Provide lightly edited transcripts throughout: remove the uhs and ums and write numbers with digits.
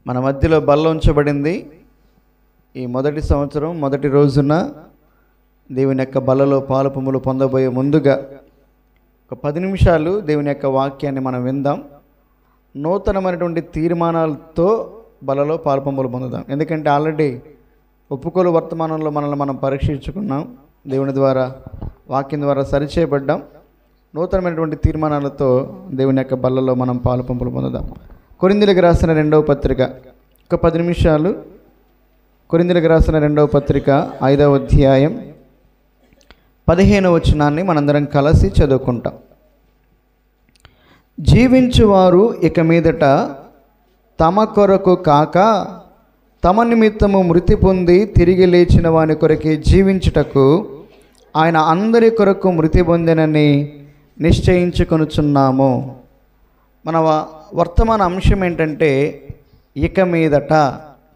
మన మధ్యలో బల్ల ఉంచబడింది. ఈ మొదటి సంవత్సరం మొదటి రోజున దేవుని యొక్క బల్లలో పాలు పొమ్ములు పొందబోయే ముందుగా ఒక 10 నిమిషాలు దేవుని యొక్క వాక్యాన్ని మనం విందాం. నూతనమైనటువంటి తీర్మానాలతో బలలో పాలు పొమ్ములు పొందుదాం. ఎందుకంటే ఆల్రెడీ ఒప్పుకోలు వర్తమానంలో మనల్ని మనం పరీక్షించుకున్నాం. దేవుని ద్వారా వాక్యం ద్వారా సరిచేయబడ్డాం. నూతనమైనటువంటి తీర్మానాలతో దేవుని యొక్క బల్లలో మనం పాలు పొంపులు పొందుదాం. కొరింథీయులకు రాసిన 2వ పత్రిక ఒక 10 నిమిషాలు. కొరింథీయులకు రాసిన 2వ పత్రిక 5వ అధ్యాయం 15వ వచనాన్ని మనందరం కలిసి చదువుకుంటాం. జీవించువారు ఇక మీదట తమ కొరకు కాక తమ నిమిత్తము మృతి పొంది తిరిగి లేచిన వాని కొరకే జీవించుటకు ఆయన అందరి కొరకు మృతి పొందినని నిశ్చయించుకొనుచున్నాము. మన వర్తమాన అంశం ఏంటంటే ఇక మీదట.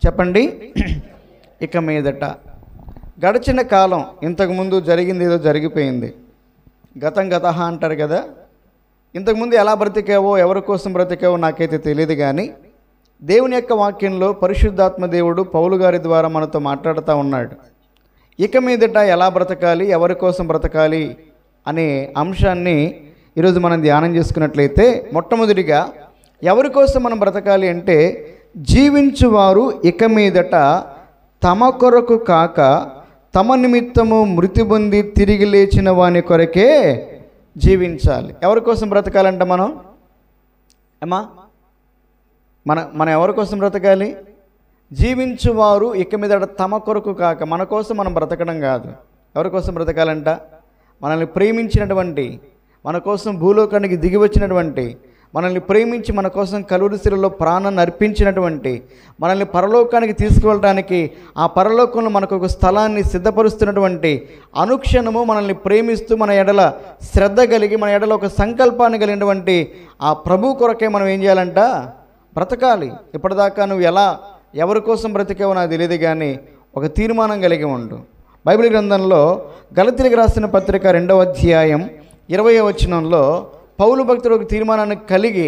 చెప్పండి, ఇక మీదట. గడిచిన కాలం, ఇంతకుముందు జరిగింది ఏదో జరిగిపోయింది. గతం గతహ అంటారు కదా. ఇంతకుముందు ఎలా బ్రతికావో ఎవరి కోసం బ్రతికావో నాకైతే తెలియదు, కానీ దేవుని యొక్క వాక్యంలో పరిశుద్ధాత్మ దేవుడు పౌలు గారి ద్వారా మనతో మాట్లాడుతూ ఉన్నాడు. ఇక మీదట ఎలా బ్రతకాలి, ఎవరి కోసం బ్రతకాలి అనే అంశాన్ని ఈరోజు మనం ధ్యానం చేసుకున్నట్లయితే, మొట్టమొదటిగా ఎవరి కోసం మనం బ్రతకాలి అంటే, జీవించువారు ఇక మీదట తమ కొరకు కాక తమ నిమిత్తము మృతి పొంది తిరిగి లేచిన వాని కొరకే జీవించాలి. ఎవరి కోసం బ్రతకాలంట మనం? ఏమా మనం ఎవరి కోసం బ్రతకాలి? జీవించువారు ఇక మీదట తమ కొరకు కాక, మన కోసం మనం బ్రతకడం కాదు. ఎవరి కోసం బ్రతకాలంట? మనల్ని ప్రేమించినటువంటి, మన కోసం భూలోకానికి దిగి వచ్చినటువంటి, మనల్ని ప్రేమించి మన కోసం కలువరి శిలువలో ప్రాణాన్ని అర్పించినటువంటి, మనల్ని పరలోకానికి తీసుకువెళ్ళడానికి ఆ పరలోకంలో మనకు ఒక స్థలాన్ని సిద్ధపరుస్తున్నటువంటి, అనుక్షణము మనల్ని ప్రేమిస్తూ మన ఎడల శ్రద్ధ కలిగి మన ఎడల ఒక సంకల్పాన్ని కలిగినటువంటి ఆ ప్రభు కొరకే మనం ఏం చేయాలంట? బ్రతకాలి. ఇప్పటిదాకా నువ్వు ఎవరి కోసం బ్రతికావో నాకు తెలియదు, కానీ ఒక తీర్మానం కలిగి ఉండు. బైబిల్ గ్రంథంలో గలతీయులకు రాసిన పత్రిక 2వ అధ్యాయం 20వ వచనంలో పౌలు భక్తుడు ఒక తీర్మానాన్ని కలిగి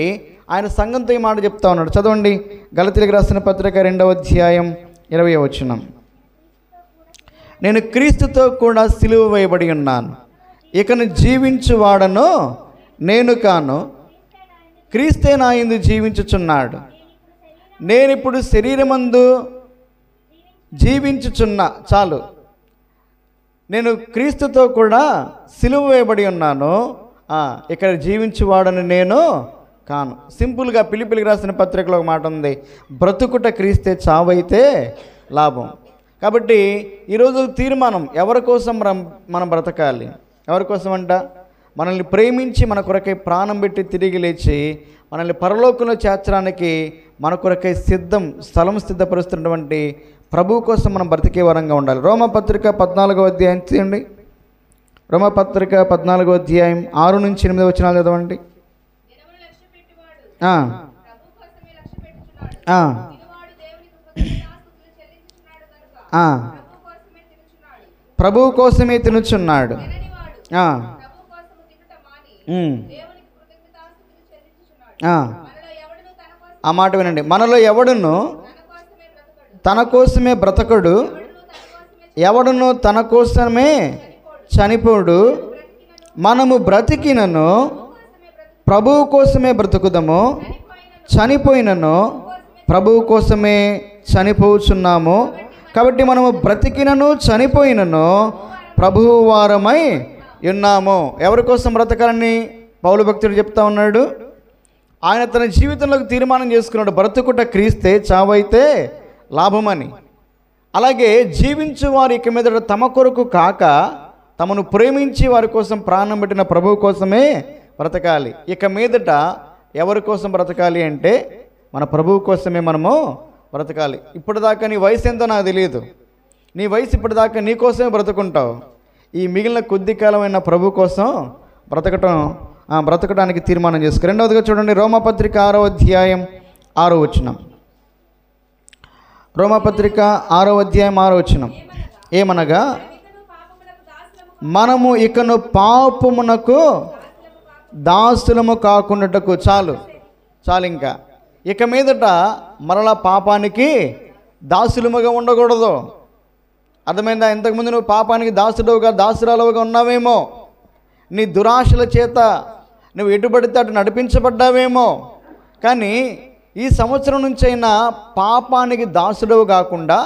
ఆయన సంఘంతో ఈ మాట చెప్తా ఉన్నాడు. చదవండి, గలతీయులకు రాసిన పత్రిక 2వ అధ్యాయం 20వ వచనం. నేను క్రీస్తుతో కూడా సిలువ వేయబడి ఉన్నాను, ఇకను జీవించువాడను నేను కాను, క్రీస్తే నా యందు జీవించుచున్నాడు. నేనిప్పుడు శరీరమందు జీవించుచున్నా. చాలు, నేను క్రీస్తుతో కూడా సిలువ వేయబడి ఉన్నాను, ఇక్కడ జీవించువాడని నేను కాను. సింపుల్గా ఫిలిప్పీయులకు రాసిన పత్రికలో ఒక మాట ఉంది, బ్రతుకుట క్రీస్తే చావైతే లాభం. కాబట్టి ఈరోజు తీర్మానం, ఎవరి కోసం మనం బ్రతకాలి? ఎవరి కోసం అంట? మనల్ని ప్రేమించి మన కొరకై ప్రాణం పెట్టి తిరిగి లేచి మనల్ని పరలోకంలో చేర్చడానికి మన కొరకై స్థలం సిద్ధపరుస్తున్నటువంటి ప్రభు కోసం మనం బ్రతికే వరంగా ఉండాలి. రోమపత్రిక 14వ అధ్యాయం తీయండి. రోమపత్రిక 14వ అధ్యాయం 6 నుంచి 8 వచనాలు చదవండి. ప్రభు కోసమే తినుచున్నాడు. ఆ మాట వినండి. మనలో ఎవడును తన కోసమే బ్రతకడు, ఎవడును తన కోసమే చనిపోడు. మనము బ్రతికినను ప్రభువు కోసమే బ్రతుకుదాము, చనిపోయినను ప్రభువు కోసమే చనిపోచున్నాము. కాబట్టి మనము బ్రతికినను చనిపోయినను ప్రభువు వారమై ఉన్నాము. ఎవరి కోసం బ్రతకాలని పౌలు భక్తుడు చెప్తా ఉన్నాడు? ఆయన తన జీవితంలోకి తీర్మానం చేసుకున్నాడు, బ్రతుకుట క్రీస్తే చావైతే లాభమని. అలాగే జీవించు వారు ఇక మీద తమ కొరకు కాక తమను ప్రేమించి వారి కోసం ప్రాణం పెట్టిన ప్రభువు కోసమే బ్రతకాలి. ఇక మీదట ఎవరి కోసం బ్రతకాలి అంటే మన ప్రభువు కోసమే మనము బ్రతకాలి. ఇప్పటిదాకా నీ వయసు ఎంతో నాకు తెలియదు. నీ వయసు ఇప్పటిదాకా నీ కోసమే బ్రతుకుంటావు. ఈ మిగిలిన కొద్ది కాలమైన ప్రభు కోసం బ్రతకడానికి తీర్మానం చేసుకో. రెండవదిగా చూడండి, రోమపత్రిక 6వ అధ్యాయం 6వ వచనం. రోమపత్రిక 6వ అధ్యాయం 6వ వచనం. ఏమనగా, మనము ఇకను పాపమునకు దాసులము కాకుండాటకు. చాలు ఇంకా ఇక మీదట మరలా పాపానికి దాసులముగా ఉండకూడదు. అర్థమైందా? ఇంతకుముందు నువ్వు పాపానికి దాసుడుగా దాసురాలుగా ఉన్నావేమో, నీ దురాశల చేత నువ్వు ఎటుపడితే అటు నడిపించబడ్డావేమో. కానీ ఈ సంవత్సరం నుంచైనా పాపానికి దాసుడవు కాకుండా,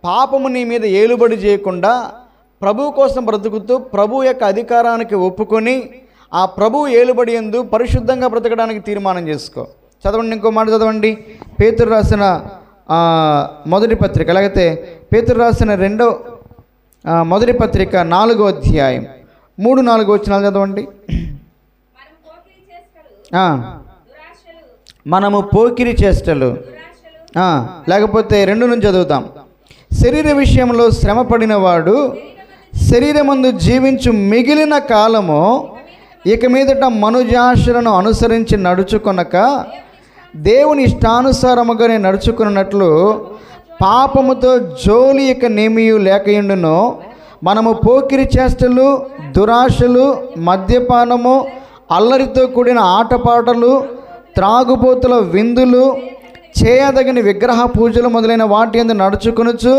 పాపము నీ మీద ఏలుబడి చేయకుండా, ప్రభు కోసం బ్రతుకుతూ ప్రభు యొక్క అధికారానికి ఒప్పుకొని ఆ ప్రభు ఏలుబడి యందు పరిశుద్ధంగా బ్రతకడానికి తీర్మానం చేసుకో. చదవండి, ఇంకో మాట చదవండి. పేతురు రాసిన మొదటి పత్రిక, లేకపోతే పేతురు రాసిన మొదటి పత్రిక 4వ అధ్యాయం 3-4 వచనాలు చదవండి. మనము పోకిరి చేష్టలు, లేకపోతే 2 నుంచి చదువుతాం. శరీర విషయంలో శ్రమ పడిన వాడు శరీరమందు జీవించు మిగిలిన కాలము ఇక మీదట మనుజాశలను అనుసరించి నడుచుకొనక దేవుని ఇష్టానుసారముగానే నడుచుకున్నట్లు పాపముతో జోలి ఇక నేమియు లేకయుండును. మనము పోకిరి చేష్టలు, దురాశలు, మద్యపానము, అల్లరితో కూడిన ఆటపాటలు, త్రాగుబోతుల విందులు, చేయదగిన విగ్రహ పూజలు మొదలైన వాటి యందు నడుచుకొనుచు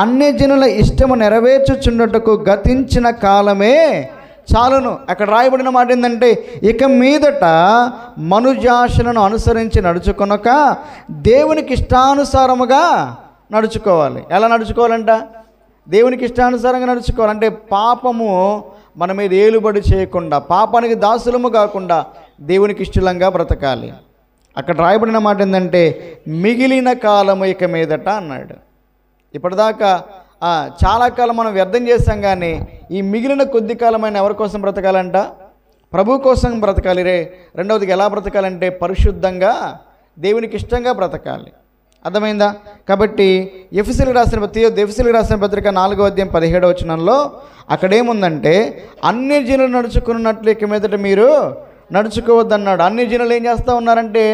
అన్యజనుల ఇష్టము నెరవేర్చుచున్నట్టుకు గతించిన కాలమే చాలును. అక్కడ రాయబడిన మాట ఏంటంటే, ఇక మీదట మనుజాశలను అనుసరించి నడుచుకొనక దేవునికి ఇష్టానుసారముగా నడుచుకోవాలి. ఎలా నడుచుకోవాలంట? దేవునికి ఇష్టానుసారంగా నడుచుకోవాలంటే పాపము మన మీద ఏలుబడి చేయకుండా, పాపానికి దాసులము కాకుండా దేవునికి ఇష్టంగా బ్రతకాలి. అక్కడ రాయబడిన మాట ఏంటంటే, మిగిలిన కాలము ఇక మీదట అన్నాడు. ఇప్పటిదాకా చాలా కాలం మనం వ్యర్థం చేస్తాం, కానీ ఈ మిగిలిన కొద్ది కాలమైన ఎవరి కోసం బ్రతకాలంట? ప్రభు కోసం బ్రతకాలి. రెండవదికి ఎలా బ్రతకాలంటే పరిశుద్ధంగా దేవునికి ఇష్టంగా బ్రతకాలి. అర్థమైందా? కాబట్టి ఎఫెసీయులకు రాసిన పత్రిక 4వ అధ్యాయం 17వ వచనంలో అక్కడేముందంటే, అన్యజనులు నడుచుకున్నట్లు ఇక మీదట మీరు నడుచుకోవద్దన్నాడు. అన్యజనులు ఏం చేస్తూ ఉన్నారంటే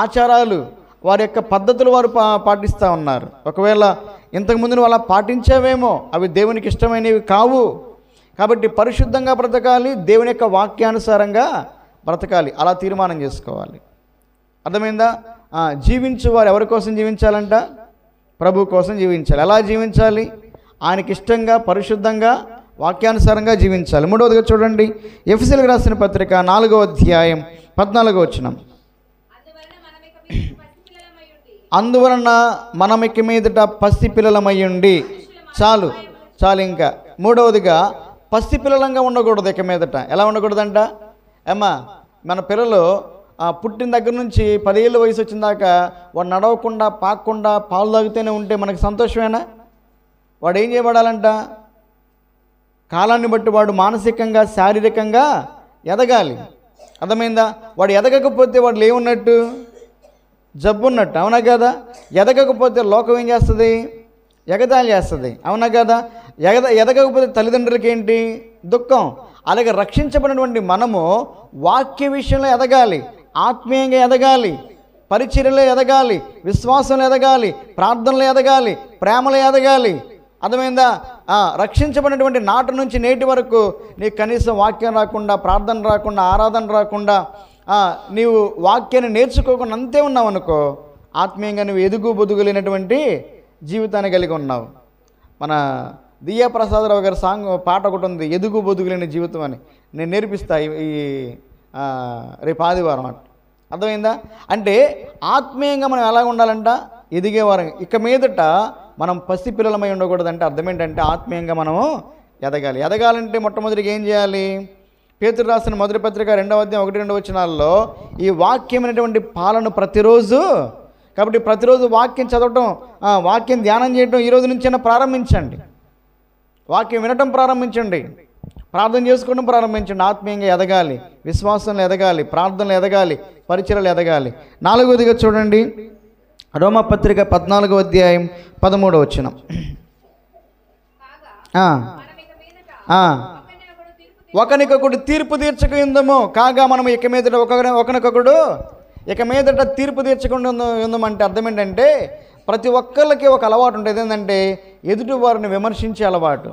ఆచారాలు, వారి యొక్క పద్ధతులు వారు పాటిస్తూ ఉన్నారు. ఒకవేళ ఇంతకుముందు నువ్వు అలా పాటించావేమో, అవి దేవునికి ఇష్టమైనవి కావు. కాబట్టి పరిశుద్ధంగా బ్రతకాలి, దేవుని యొక్క వాక్యానుసారంగా బ్రతకాలి. అలా తీర్మానం చేసుకోవాలి. అర్థమైందా? జీవించు వారు ఎవరి కోసం జీవించాలంట? ప్రభు కోసం జీవించాలి. ఎలా జీవించాలి? ఆయనకి ఇష్టంగా, పరిశుద్ధంగా, వాక్యానుసారంగా జీవించాలి. 3వదిగా చూడండి, ఎఫెసీయులకు రాసిన పత్రిక 4వ అధ్యాయం 14వ వచనం. అందువలన మనం ఇక మీదట పసిపిల్లలమయ్యుండి, చాలు. ఇంకా 3వదిగా పసిపిల్లలంగా ఉండకూడదు. ఇక మీదట ఎలా ఉండకూడదంట? మన పిల్లలు పుట్టిన దగ్గర నుంచి 10 ఏళ్ళ వయసు వచ్చిన దాకా వాడు నడవకుండా, పాక్కుండా, పాలు తాగుతూనే ఉంటే మనకు సంతోషమేనా? వాడు ఏం చేయబడాలంట? కాలాన్ని బట్టి వాడు మానసికంగా, శారీరకంగా ఎదగాలి. అర్థమైందా? వాడు ఎదగకపోతే వాడు ఏమున్నట్టు? జబ్బు ఉన్నట్టు. అవునా కదా? ఎదగకపోతే లోకం ఏం చేస్తుంది? ఎగతాళి చేస్తుంది. అవునా కదా? ఎదగకపోతే తల్లిదండ్రులకి ఏంటి? దుఃఖం. అలాగే రక్షించబడినటువంటి మనము వాక్య విషయంలో ఎదగాలి, ఆత్మీయంగా ఎదగాలి, పరిచర్యలో ఎదగాలి, విశ్వాసంలో ఎదగాలి, ప్రార్థనలో ఎదగాలి, ప్రేమలో ఎదగాలి. అర్థమైందా? రక్షించబడినటువంటి నాటి నుంచి నేటి వరకు నీకు కనీసం వాక్యం రాకుండా, ప్రార్థన రాకుండా, ఆరాధన రాకుండా, నీవు వాక్యాన్ని నేర్చుకోకుండా అంతే ఉన్నావు అనుకో, ఆత్మీయంగా నువ్వు ఎదుగు బొదుగులేనటువంటి జీవితాన్ని కలిగి ఉన్నావు. మన దియ్యా ప్రసాదరావు గారి పాట ఒకటి ఉంది, ఎదుగు బొదుగులేని జీవితం అని. నేను నేర్పిస్తా ఈ రేపు ఆదివారం. అర్థమైందా? అంటే ఆత్మీయంగా మనం ఎలా ఉండాలంట? ఎదిగేవారం. ఇక మీదట మనం పసిపిల్లలమై ఉండకూడదంటే అర్థం ఏంటంటే ఆత్మీయంగా మనము ఎదగాలంటే మొట్టమొదటిగా ఏం చేయాలి? పేతురు రాసిన మొదటి పత్రిక 2వ అధ్యాయం 1-2 వచనాల్లో ఈ వాక్యమైనటువంటి పాలన ప్రతిరోజు, కాబట్టి ప్రతిరోజు వాక్యం చదవటం, వాక్యం ధ్యానం చేయటం ఈ రోజు నుంచైనా ప్రారంభించండి. వాక్యం వినటం ప్రారంభించండి, ప్రార్థన చేసుకోవడం ప్రారంభించండి. ఆత్మీయంగా ఎదగాలి, విశ్వాసంలో ఎదగాలి, ప్రార్థనలు ఎదగాలి, పరిచర్యలు ఎదగాలి. 4వదిగా చూడండి, రోమపత్రిక 14వ అధ్యాయం 13వ వచనం. ఒకనికొకడు తీర్పు తీర్చకుందాము కాగా మనం ఇక మీదట ఒకరికొకడు ఇక మీదట తీర్పు తీర్చకుండా ఉందామంటే అర్థం ఏంటంటే, ప్రతి ఒక్కళ్ళకి ఒక అలవాటు ఉంటుంది. ఏంటంటే ఎదుటివారిని విమర్శించే అలవాటు,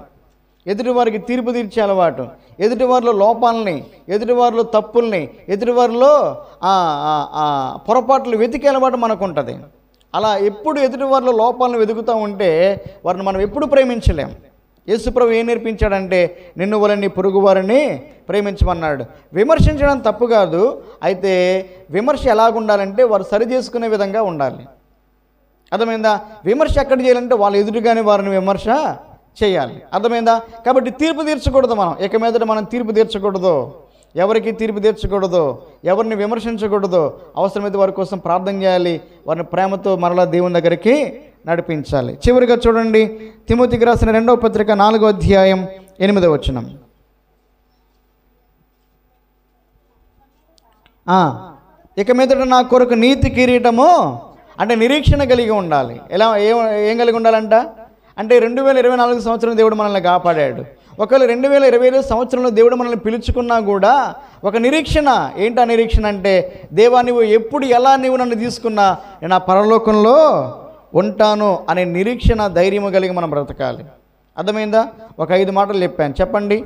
ఎదుటివారికి తీర్పు తీర్చే అలవాటు, ఎదుటివారిలో లోపాలని, ఎదుటివారిలో తప్పుల్ని, ఎదుటివారిలో పొరపాట్లు వెతికే అలవాటు మనకు ఉంటుంది. అలా ఎప్పుడు ఎదుటి వారిలో లోపాలను వెతుకుతూ ఉంటే వారిని మనం ఎప్పుడు ప్రేమించలేం. యేసుప్రభు ఏం నేర్పించాడంటే నిన్ను వలె నీ పొరుగు వారిని ప్రేమించమన్నాడు. విమర్శించడం తప్పు కాదు, అయితే విమర్శ ఎలాగుండాలంటే వారు సరి చేసుకునే విధంగా ఉండాలి. అర్థమైందా? విమర్శ ఎక్కడ చేయాలంటే వాళ్ళ ఎదురుగానే వారిని విమర్శ చేయాలి. అర్థమైందా? కాబట్టి తీర్పు తీర్చకూడదు. మనం ఇక మీదట మనం తీర్పు తీర్చకూడదు, ఎవరికి తీర్పు తీర్చకూడదు, ఎవరిని విమర్శించకూడదు. అవసరమైతే వారి కోసం ప్రార్థన చేయాలి, వారిని ప్రేమతో మరలా దేవుని దగ్గరికి నడిపించాలి. చివరిగా చూడండి, తిమోతికి రాసిన 2వ పత్రిక 4వ అధ్యాయం 8వ వచనం. ఇక మీదట నా కొరకు నీతి కిరీటము, అంటే నిరీక్షణ కలిగి ఉండాలి. ఎలా ఏం కలిగి ఉండాలంట అంటే 2024 సంవత్సరం దేవుడు మనల్ని కాపాడాడు. ఒకవేళ 2025 సంవత్సరంలో దేవుడు మనల్ని పిలుచుకున్నా కూడా ఒక నిరీక్షణ. ఏంటి ఆ నిరీక్షణ అంటే, దేవా నువ్వు ఎప్పుడు ఎలా నీవు నన్ను తీసుకున్నా నేను ఆ పరలోకంలో ఉంటాను అనే నిరీక్షణ, ధైర్యము కలిగి మనం బ్రతకాలి. అర్థమైందా? ఒక 5 మాటలు చెప్పాను. చెప్పండి.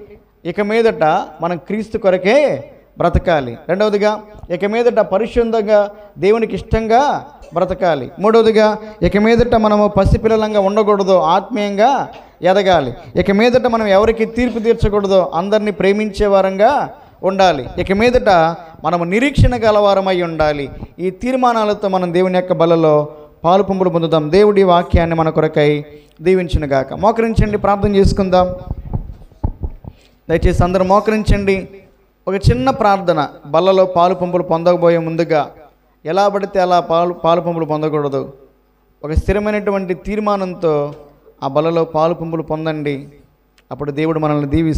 ఇక మీదట మనం క్రీస్తు కొరకే బ్రతకాలి. రెండవదిగా, ఇక మీదట పరిశుద్ధంగా దేవునికి ఇష్టంగా బ్రతకాలి. మూడవదిగా, ఇక మీదట మనము పసిపిల్లలంగా ఉండకూడదు, ఆత్మీయంగా ఎదగాలి. ఇక మీదట మనం ఎవరికి తీర్పు తీర్చకూడదు, అందరినీ ప్రేమించే వారంగా ఉండాలి. ఇక మీదట మనము నిరీక్షణ గలవారమై ఉండాలి. ఈ తీర్మానాలతో మనం దేవుని యొక్క బలలో పాలు పంపులు పొందుతాం. దేవుడి వాక్యాన్ని మన కొరకై దీవించునుగాక. మోకరించండి, ప్రార్థన చేసుకుందాం. దయచేసి అందరూ మోకరించండి. ఒక చిన్న ప్రార్థన. బల్లలో పాలు పంపులు పొందకపోయే ముందుగా ఎలా పడితే అలా పాలు పంపులు పొందకూడదు. ఒక స్థిరమైనటువంటి తీర్మానంతో ఆ బల్లలో పాలు పంపులు పొందండి. అప్పుడు దేవుడు మనల్ని దీవిస్తాడు.